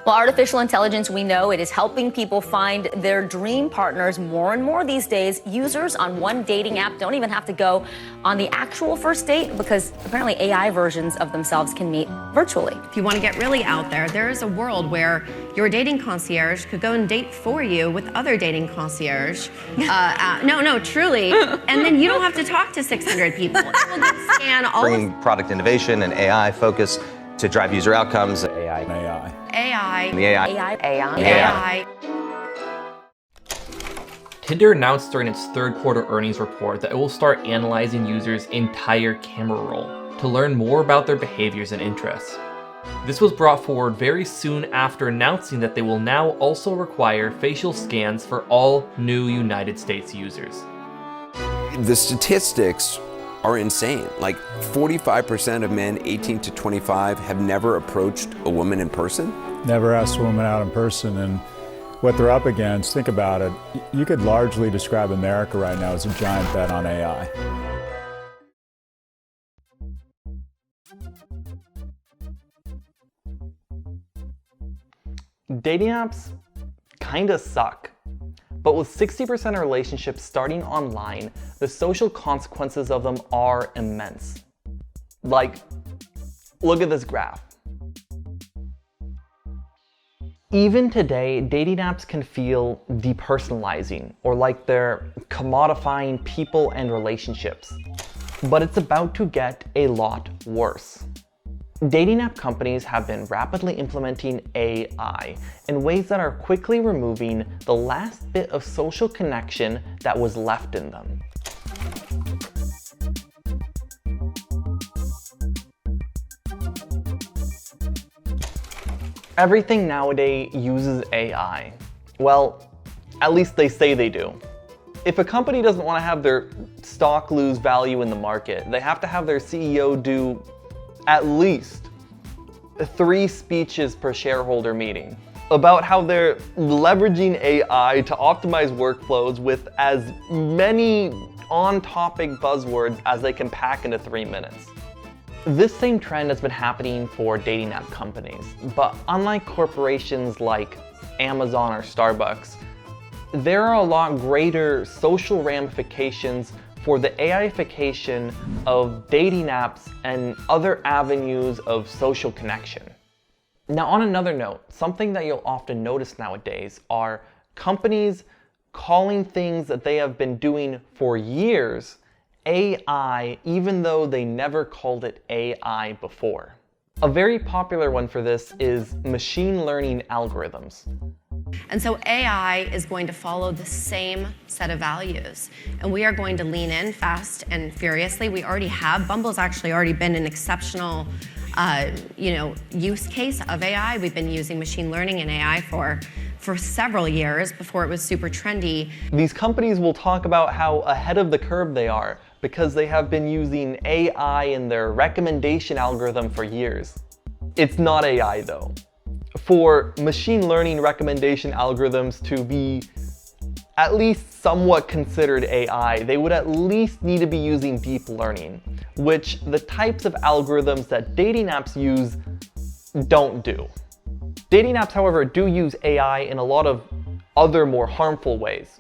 Well, artificial intelligence, we know it is helping people find their dream partners more and more these days. Users on one dating app don't even have to go on the actual first date because apparently AI versions of themselves can meet virtually. If you want to get really out there, there is a world where your dating concierge could go and date for you with other dating concierge. No, truly. And then you don't have to talk to 600 people. It will just scan all Bringing product innovation and AI focus to drive user outcomes. AI. The AI. Tinder announced during its third quarter earnings report that it will start analyzing users' entire camera roll to learn more about their behaviors and interests. This was brought forward very soon after announcing that they will now also require facial scans for all new United States users. The statistics are insane. Like 45% of men 18 to 25 have never approached a woman in person. Never asked a woman out in person, and what they're up against, think about it, you could largely describe America right now as a giant bet on AI. Dating apps kinda suck. But with 60% of relationships starting online, the social consequences of them are immense. Like, look at this graph. Even today, dating apps can feel depersonalizing or like they're commodifying people and relationships. But it's about to get a lot worse. Dating app companies have been rapidly implementing AI in ways that are quickly removing the last bit of social connection that was left in them. Everything nowadays uses AI. Well, at least they say they do. If a company doesn't want to have their stock lose value in the market, they have to have their CEO do at least 3 speeches per shareholder meeting about how they're leveraging AI to optimize workflows with as many on-topic buzzwords as they can pack into 3 minutes. This same trend has been happening for dating app companies, but unlike corporations like Amazon or Starbucks, there are a lot greater social ramifications for the AIification of dating apps and other avenues of social connection. Now, on another note, something that you'll often notice nowadays are companies calling things that they have been doing for years AI, even though they never called it AI before. A very popular one for this is machine learning algorithms. And so AI is going to follow the same set of values. And we are going to lean in fast and furiously. We already have. Bumble's actually already been an exceptional use case of AI. We've been using machine learning and AI for several years before it was super trendy. These companies will talk about how ahead of the curve they are because they have been using AI in their recommendation algorithm for years. It's not AI though. For machine learning recommendation algorithms to be at least somewhat considered AI, they would at least need to be using deep learning, which the types of algorithms that dating apps use don't do. Dating apps, however, do use AI in a lot of other more harmful ways.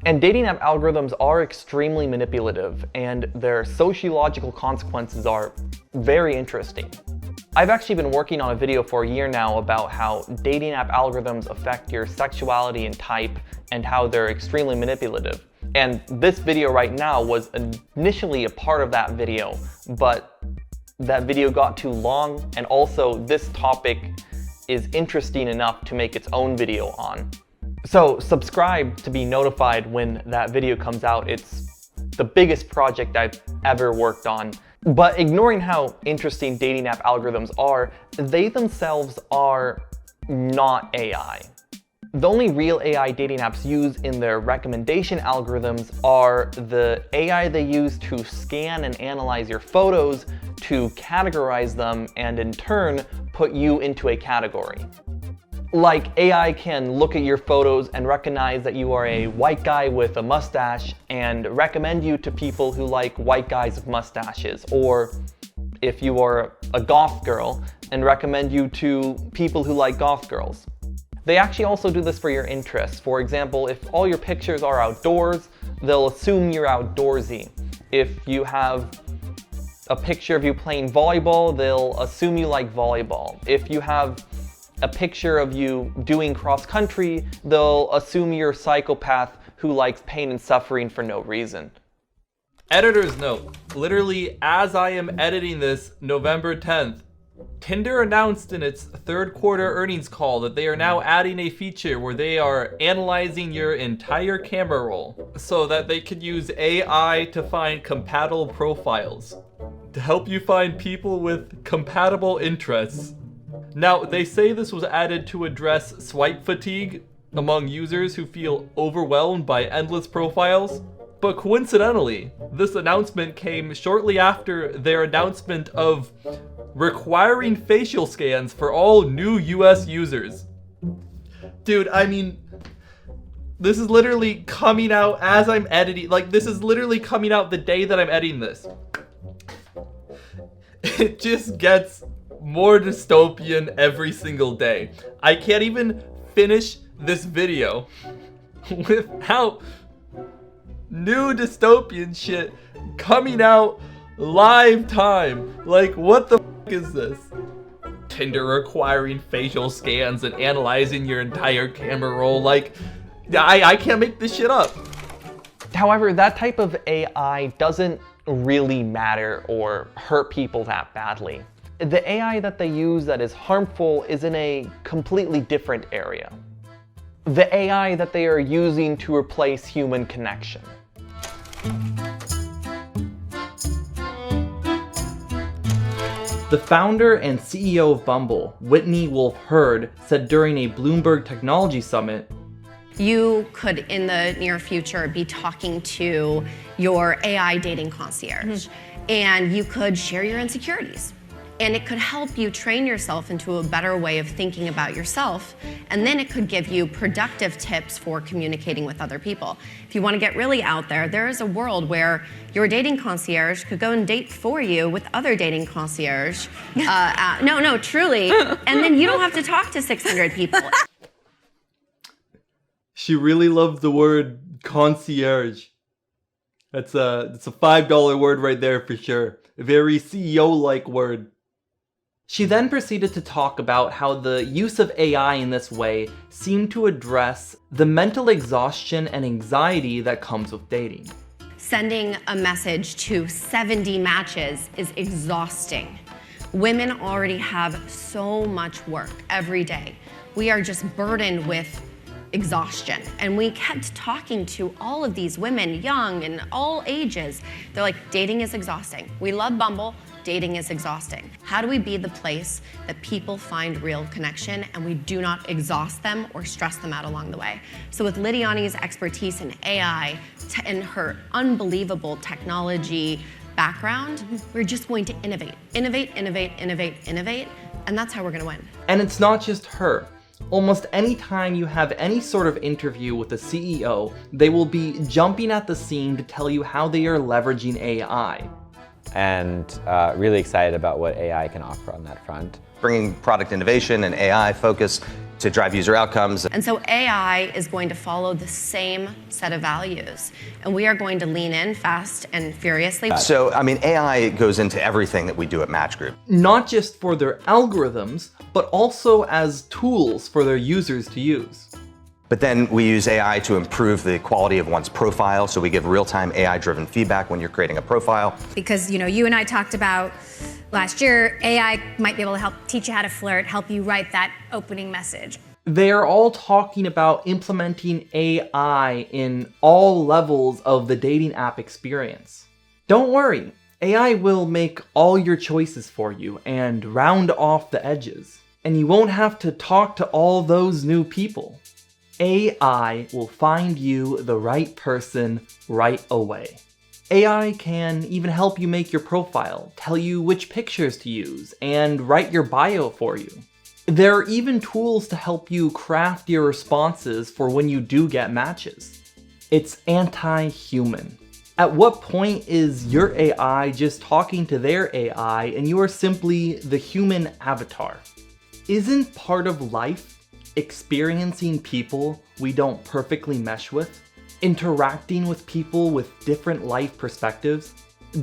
And dating app algorithms are extremely manipulative, and their sociological consequences are very interesting. I've actually been working on a video for a year now about how dating app algorithms affect your sexuality and type and how they're extremely manipulative. And this video right now was initially a part of that video, but that video got too long, and also this topic is interesting enough to make its own video on. So subscribe to be notified when that video comes out. It's the biggest project I've ever worked on. But ignoring how interesting dating app algorithms are, they themselves are not AI. The only real AI dating apps use in their recommendation algorithms are the AI they use to scan and analyze your photos, to categorize them, and in turn, put you into a category. Like, AI can look at your photos and recognize that you are a white guy with a mustache and recommend you to people who like white guys with mustaches. Or if you are a goth girl and recommend you to people who like goth girls. They actually also do this for your interests. For example, if all your pictures are outdoors, they'll assume you're outdoorsy. If you have a picture of you playing volleyball, they'll assume you like volleyball. If you have a picture of you doing cross country, they'll assume you're a psychopath who likes pain and suffering for no reason. Editor's note, literally as I am editing this November 10th, Tinder announced in its third quarter earnings call that they are now adding a feature where they are analyzing your entire camera roll so that they could use AI to find compatible profiles to help you find people with compatible interests. Now, they say this was added to address swipe fatigue among users who feel overwhelmed by endless profiles. But coincidentally, this announcement came shortly after their announcement of requiring facial scans for all new US users. Dude, I mean, this is literally coming out as I'm editing. Like, this is literally coming out the day that I'm editing this. It just gets more dystopian every single day. I can't even finish this video without new dystopian shit coming out live time. Like, what the f is this? Tinder requiring facial scans and analyzing your entire camera roll. Like, I can't make this shit up. However, that type of AI doesn't really matter or hurt people that badly. The AI that they use that is harmful is in a completely different area. The AI that they are using to replace human connection. The founder and CEO of Bumble, Whitney Wolfe Herd, said during a Bloomberg Technology Summit, You could, in the near future, be talking to your AI dating concierge, and you could share your insecurities. And it could help you train yourself into a better way of thinking about yourself, and then it could give you productive tips for communicating with other people. If you want to get really out there, there is a world where your dating concierge could go and date for you with other dating concierge. No, truly. And then you don't have to talk to 600 people. she really loves the word concierge. That's a $5 word right there for sure. A very CEO-like word. She then proceeded to talk about how the use of AI in this way seemed to address the mental exhaustion and anxiety that comes with dating. Sending a message to 70 matches is exhausting. Women already have so much work every day. We are just burdened with exhaustion. And we kept talking to all of these women, young and all ages. They're like, dating is exhausting. We love Bumble. Dating is exhausting. How do we be the place that people find real connection and we do not exhaust them or stress them out along the way? So with Lidiani's expertise in AI and her unbelievable technology background, we're just going to innovate, and that's how we're gonna win. And it's not just her. Almost any time you have any sort of interview with a CEO, they will be jumping at the seam to tell you how they are leveraging AI. And really excited about what AI can offer on that front. Bringing product innovation and AI focus to drive user outcomes. And so AI is going to follow the same set of values, and we are going to lean in fast and furiously. So, I mean, AI goes into everything that we do at Match Group. Not just for their algorithms, but also as tools for their users to use. But then we use AI to improve the quality of one's profile. So we give real-time AI-driven feedback when you're creating a profile. Because, you and I talked about last year, AI might be able to help teach you how to flirt, help you write that opening message. They are all talking about implementing AI in all levels of the dating app experience. Don't worry, AI will make all your choices for you and round off the edges. And you won't have to talk to all those new people. AI will find you the right person right away. AI can even help you make your profile, tell you which pictures to use, and write your bio for you. There are even tools to help you craft your responses for when you do get matches. It's anti-human. At what point is your AI just talking to their AI and you are simply the human avatar? Isn't part of life experiencing people we don't perfectly mesh with? Interacting with people with different life perspectives?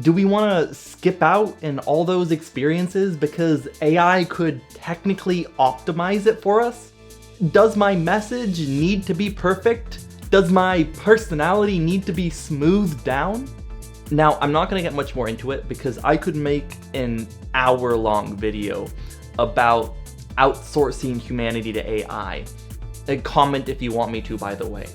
Do we want to skip out in all those experiences because AI could technically optimize it for us? Does my message need to be perfect? Does my personality need to be smoothed down? Now, I'm not going to get much more into it because I could make an hour-long video about outsourcing humanity to AI. Comment if you want me to, by the way.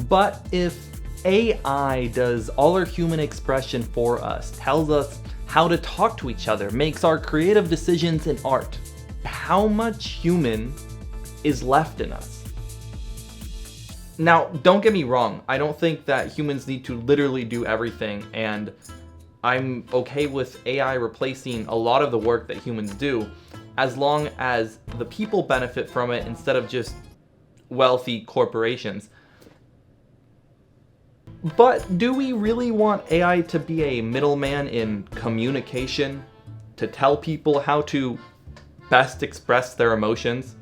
But if AI does all our human expression for us, tells us how to talk to each other, makes our creative decisions in art, how much human is left in us? Now, don't get me wrong, I don't think that humans need to literally do everything, and I'm okay with AI replacing a lot of the work that humans do, as long as the people benefit from it instead of just wealthy corporations. But do we really want AI to be a middleman in communication, to tell people how to best express their emotions?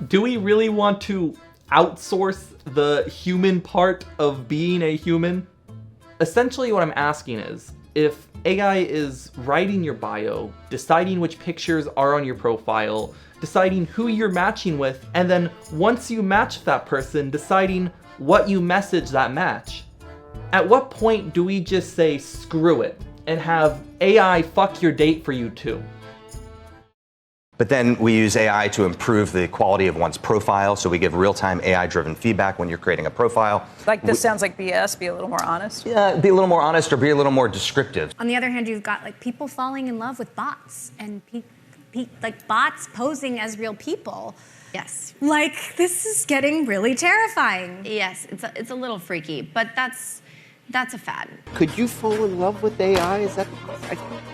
Do we really want to outsource the human part of being a human? Essentially what I'm asking is, if AI is writing your bio, deciding which pictures are on your profile, deciding who you're matching with, and then once you match that person, deciding what you message that match, at what point do we just say screw it and have AI fuck your date for you too? But then we use AI to improve the quality of one's profile. So we give real-time AI-driven feedback when you're creating a profile. Like, this sounds like BS. Be a little more honest. Yeah, be a little more honest or be a little more descriptive. On the other hand, you've got like people falling in love with bots and like bots posing as real people. Yes. Like, this is getting really terrifying. Yes, it's a little freaky, but that's a fad. Could you fall in love with AI?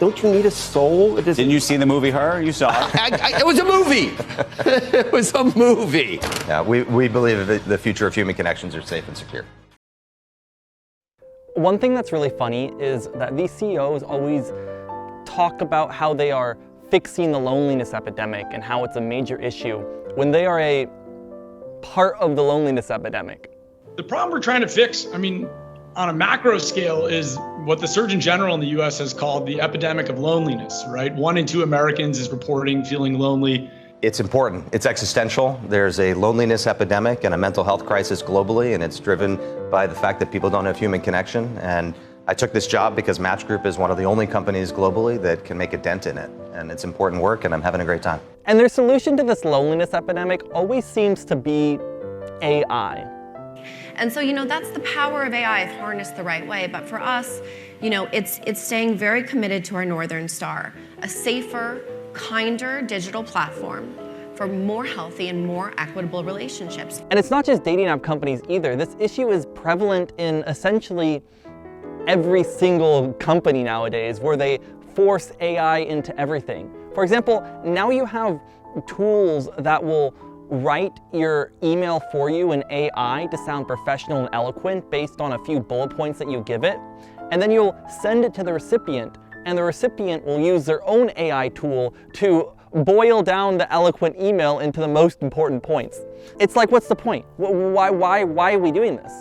Don't you need a soul? Didn't you see the movie Her? You saw it. It was a movie. It was a movie. Yeah, we believe that the future of human connections are safe and secure. One thing that's really funny is that these CEOs always talk about how they are fixing the loneliness epidemic and how it's a major issue when they are a part of the loneliness epidemic. The problem we're trying to fix, I mean, on a macro scale, is what the Surgeon General in the US has called the epidemic of loneliness, right? 1 in 2 Americans is reporting feeling lonely. It's important. It's existential. There's a loneliness epidemic and a mental health crisis globally, and it's driven by the fact that people don't have human connection. And I took this job because Match Group is one of the only companies globally that can make a dent in it. And it's important work, and I'm having a great time. And their solution to this loneliness epidemic always seems to be AI. And so, that's the power of AI if harnessed the right way. But for us, it's staying very committed to our Northern Star, a safer, kinder digital platform for more healthy and more equitable relationships. And it's not just dating app companies either. This issue is prevalent in essentially every single company nowadays, where they force AI into everything. For example, now you have tools that will write your email for you in AI to sound professional and eloquent based on a few bullet points that you give it, and then you'll send it to the recipient, and the recipient will use their own AI tool to boil down the eloquent email into the most important points. It's like, what's the point? Why are we doing this?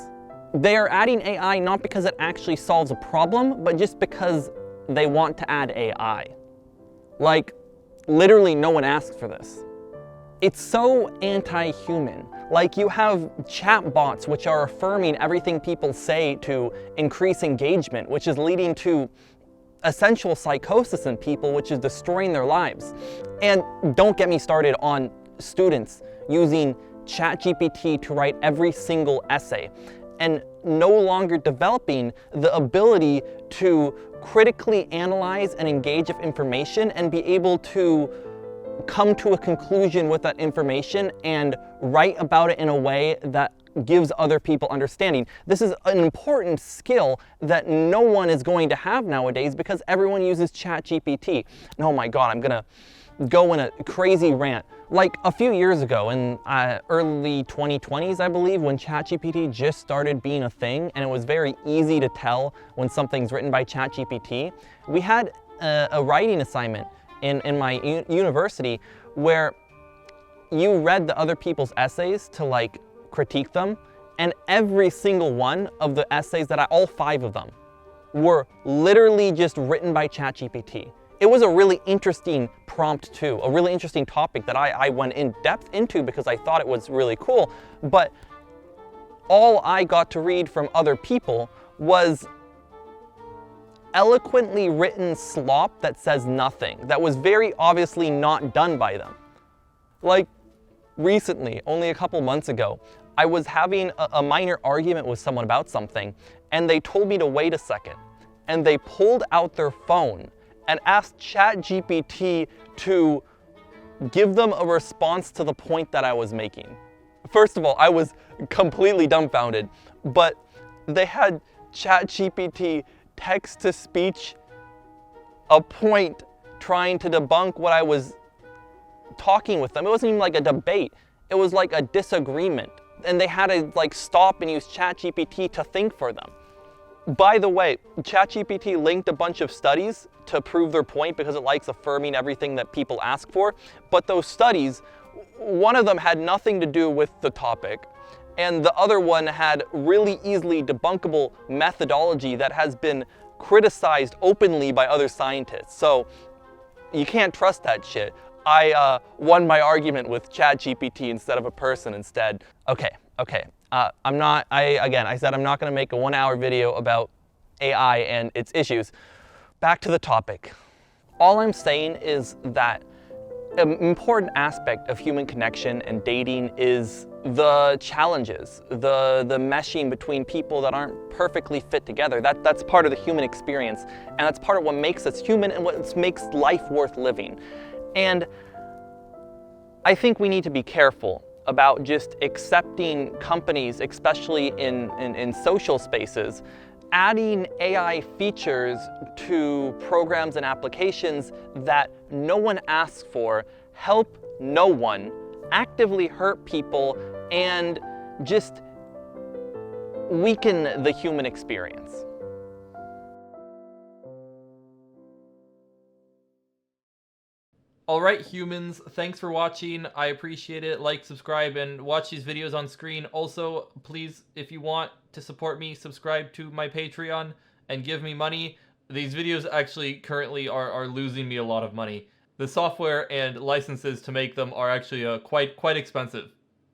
They are adding AI not because it actually solves a problem, but just because they want to add AI. Like, literally no one asked for this. It's so anti-human. Like, you have chat bots which are affirming everything people say to increase engagement, which is leading to essential psychosis in people, which is destroying their lives. And don't get me started on students using ChatGPT to write every single essay and no longer developing the ability to critically analyze and engage with information and be able to come to a conclusion with that information and write about it in a way that gives other people understanding. This is an important skill that no one is going to have nowadays because everyone uses ChatGPT. And oh my God, I'm gonna go in a crazy rant. Like a few years ago, in early 2020s, I believe, when ChatGPT just started being a thing, and it was very easy to tell when something's written by ChatGPT, we had a writing assignment in my university where you read the other people's essays to like critique them, and every single one of the essays all 5 of them, were literally just written by ChatGPT. It was a really interesting prompt too, a really interesting topic that I went in depth into because I thought it was really cool, but all I got to read from other people was eloquently written slop that says nothing, that was very obviously not done by them. Like recently, only a couple months ago, I was having a minor argument with someone about something, and they told me to wait a second, and they pulled out their phone and asked ChatGPT to give them a response to the point that I was making. First of all, I was completely dumbfounded, but they had ChatGPT text-to-speech a point trying to debunk what I was talking with them. It wasn't even like a debate. It was like a disagreement. And they had to like stop and use ChatGPT to think for them. By the way, ChatGPT linked a bunch of studies to prove their point because it likes affirming everything that people ask for. But those studies, one of them had nothing to do with the topic, and the other one had really easily debunkable methodology that has been criticized openly by other scientists. So you can't trust that shit. I won my argument with ChatGPT instead of a person instead. Okay. I said I'm not gonna make a 1-hour video about AI and its issues. Back to the topic. All I'm saying is that an important aspect of human connection and dating is the challenges, the meshing between people that aren't perfectly fit together. That's part of the human experience, and that's part of what makes us human and what makes life worth living. And I think we need to be careful about just accepting companies, especially in social spaces, adding AI features to programs and applications that no one asks for, help no one, actively hurt people, and just weaken the human experience. Alright humans, thanks for watching. I appreciate it. Like, subscribe, and watch these videos on screen. Also, please, if you want to support me, subscribe to my Patreon and give me money. These videos actually currently are losing me a lot of money. The software and licenses to make them are actually quite expensive.